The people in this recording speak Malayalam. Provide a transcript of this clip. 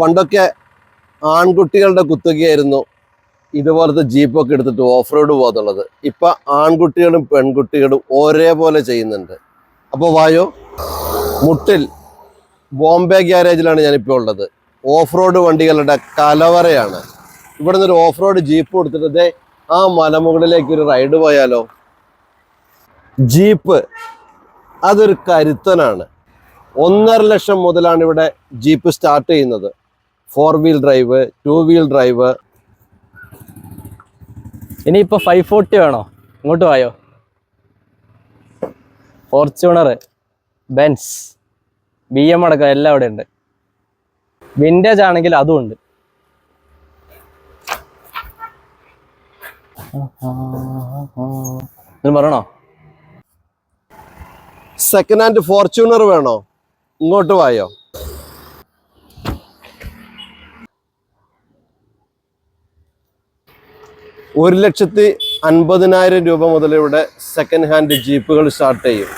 പണ്ടൊക്കെ ആൺകുട്ടികളുടെ കുത്തകയായിരുന്നു ഇതുപോലത്തെ ജീപ്പൊക്കെ എടുത്തിട്ട് ഓഫ് റോഡ് പോകാന്നുള്ളത്. ഇപ്പം ആൺകുട്ടികളും പെൺകുട്ടികളും ഒരേപോലെ ചെയ്യുന്നുണ്ട്. അപ്പോൾ വായോ, മുട്ടിൽ ബോംബെ ഗ്യാരേജിലാണ് ഞാനിപ്പോൾ ഉള്ളത്. ഓഫ് റോഡ് വണ്ടികളുടെ കലവറയാണ്. ഇവിടെ നിന്നൊരു ഓഫ് റോഡ് ജീപ്പ് കൊടുത്തിട്ട് ആ മലമുകളിലേക്ക് ഒരു റൈഡ് പോയാലോ? ജീപ്പ് അതൊരു കരുത്തനാണ്. 1.5 ലക്ഷം മുതലാണ് ഇവിടെ ജീപ്പ് സ്റ്റാർട്ട് ചെയ്യുന്നത്. 4 വീൽ ഡ്രൈവ്, 2 വീൽ ഡ്രൈവ്. ഇനിയിപ്പോൾ 540 വേണോ? ഇങ്ങോട്ട് പോയോ? ഫോർച്യൂണർ, ബെൻസ്, BM അടക്കം എല്ലാം ഇവിടെ ഉണ്ട്. വിൻറ്റേജ് ആണെങ്കിൽ അതും ഉണ്ട്. പറയണോ? സെക്കൻഡ് ഹാൻഡ് ഫോർച്യൂണർ വേണോ? ഇങ്ങോട്ട് വായോ. $1,50,000 രൂപ മുതൽ ഇവിടെ സെക്കൻഡ് ഹാൻഡ് ജീപ്പുകൾ സ്റ്റാർട്ട് ചെയ്യും.